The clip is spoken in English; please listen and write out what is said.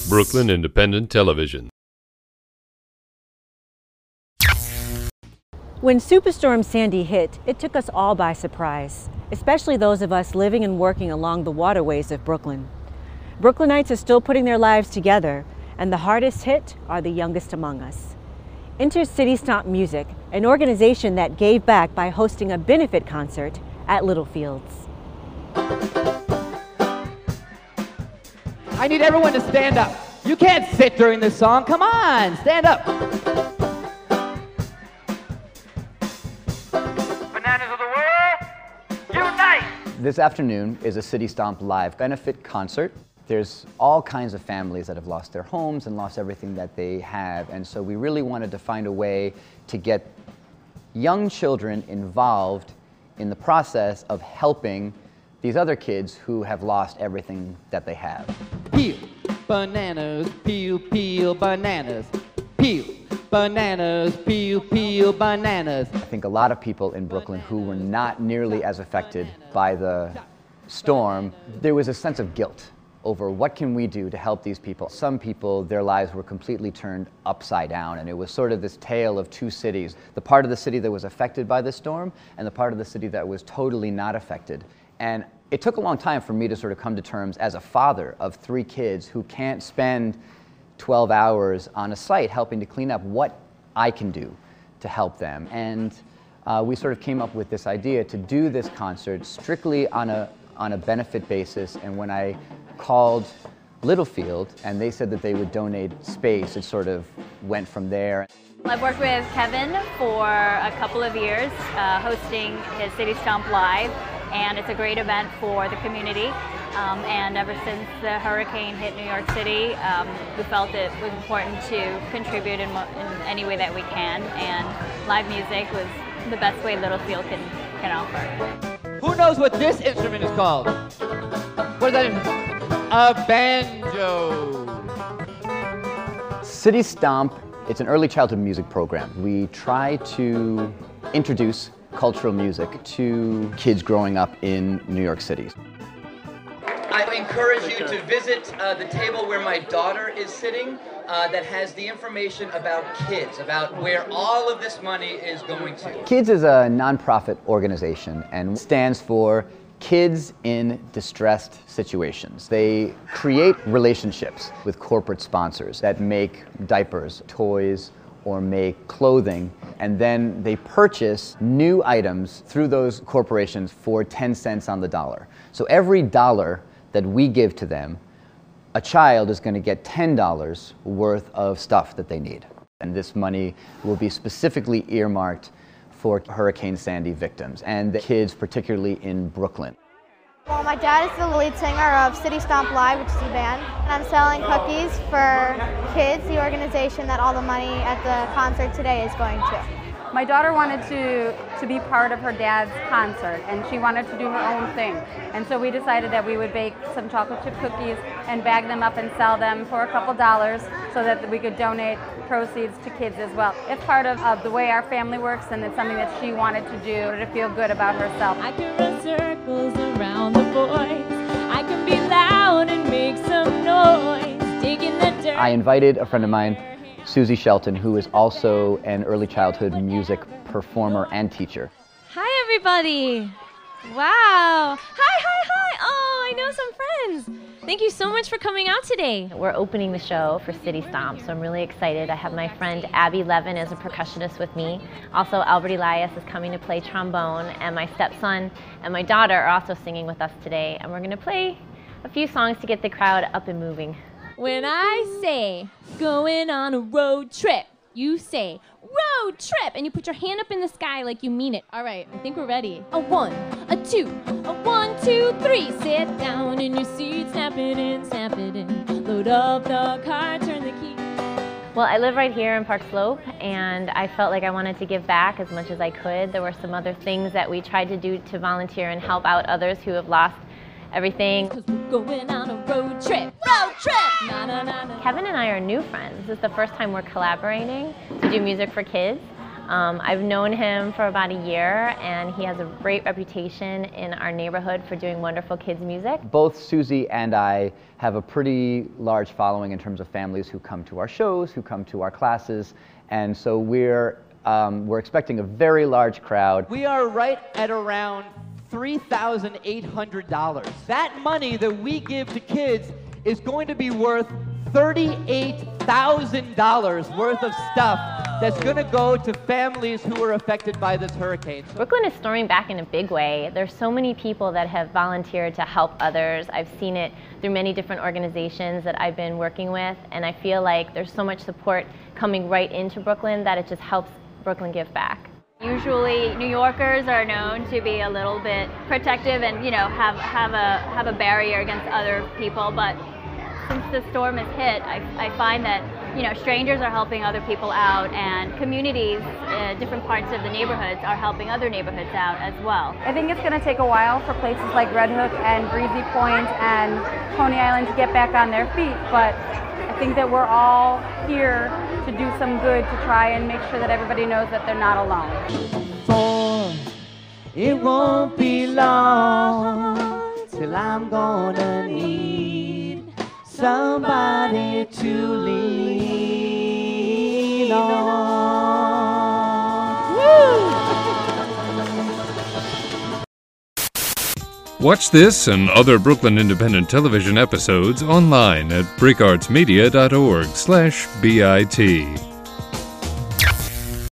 Brooklyn Independent Television. When Superstorm Sandy hit, it took us all by surprise, especially those of us living and working along the waterways of Brooklyn. Brooklynites are still putting their lives together, and the hardest hit are the youngest among us. Enter City Stomp Music, an organization that gave back by hosting a benefit concert at Littlefields. I need everyone to stand up. You can't sit during this song. Come on, stand up. Bananas of the world, unite! This afternoon is a City Stomp Live benefit concert. There's all kinds of families that have lost their homes and lost everything that they have, and so we really wanted to find a way to get young children involved in the process of helping these other kids who have lost everything that they have. Peel bananas, peel, peel bananas. Peel bananas, peel, peel bananas. I think a lot of people in Brooklyn who were not nearly as affected by the storm, there was a sense of guilt over what can we do to help these people. Some people, their lives were completely turned upside down, and it was sort of this tale of two cities. The part of the city that was affected by the storm and the part of the city that was totally not affected. And it took a long time for me to sort of come to terms as a father of 3 kids who can't spend 12 hours on a site helping to clean up, what I can do to help them. And we sort of came up with this idea to do this concert strictly on a benefit basis. And when I called Littlefield and they said that they would donate space, it sort of went from there. I've worked with Kevin for a couple of years, hosting his City Stomp Live, and it's a great event for the community. And ever since the hurricane hit New York City, we felt it was important to contribute in any way that we can, and live music was the best way Littlefield can offer. Who knows what this instrument is called? What is that? A banjo. City Stomp, it's an early childhood music program. We try to introduce cultural music to kids growing up in New York City. I encourage you to visit the table where my daughter is sitting that has the information about kids, about where all of this money is going to. Kids is a nonprofit organization and stands for Kids in Distressed Situations. They create relationships with corporate sponsors that make diapers, toys, or make clothing, and then they purchase new items through those corporations for 10 cents on the dollar. So every dollar that we give to them, a child is going to get $10 worth of stuff that they need. And this money will be specifically earmarked for Hurricane Sandy victims and the kids, particularly in Brooklyn. Well, my dad is the lead singer of City Stomp Live, which is a band, and I'm selling cookies for kids, the organization that all the money at the concert today is going to. My daughter wanted to be part of her dad's concert, and she wanted to do her own thing. And so we decided that we would bake some chocolate chip cookies and bag them up and sell them for a couple dollars so that we could donate proceeds to kids as well. It's part of the way our family works, and it's something that she wanted to do to feel good about herself. I can run circles around the boys. I can be loud and make some noise, digging the dirt. I invited a friend of mine, Susie Shelton, who is also an early childhood music performer and teacher. Hi, everybody. Wow. Hi. Oh, I know some friends. Thank you so much for coming out today. We're opening the show for City Stomp, so I'm really excited. I have my friend Abby Levin as a percussionist with me. Also, Albert Elias is coming to play trombone, and my stepson and my daughter are also singing with us today, and we're going to play a few songs to get the crowd up and moving. When I say going on a road trip, you say road trip, and you put your hand up in the sky like you mean it. All right, I think we're ready. A 1, a 2, a 1, 2, 3. Sit down in your seat, snap it in. Load up the car, turn the key. Well, I live right here in Park Slope, and I felt like I wanted to give back as much as I could. There were some other things that we tried to do to volunteer and help out others who have lost everything. 'Cause we're going on a road trip. Road trip! Na, na, na, na. Kevin and I are new friends. This is the first time we're collaborating to do music for kids. I've known him for about a year, and he has a great reputation in our neighborhood for doing wonderful kids music. Both Susie and I have a pretty large following in terms of families who come to our shows, who come to our classes, and so we're expecting a very large crowd. We are right at around $3,800. That money that we give to kids is going to be worth $38,000 worth of stuff that's going to go to families who are affected by this hurricane. Brooklyn is storming back in a big way. There's so many people that have volunteered to help others. I've seen it through many different organizations that I've been working with, and I feel like there's so much support coming right into Brooklyn that it just helps Brooklyn give back. Usually New Yorkers are known to be a little bit protective and, you know, have a barrier against other people, but since the storm has hit, I find that, you know, strangers are helping other people out, and communities, different parts of the neighborhoods are helping other neighborhoods out as well. I think it's going to take a while for places like Red Hook and Breezy Point and Coney Island to get back on their feet, but I think that we're all here to do some good, to try and make sure that everybody knows that they're not alone. For it won't be long till I'm gonna need somebody to lean on. Woo! Watch this and other Brooklyn Independent Television episodes online at breakartsmedia.org/BIT.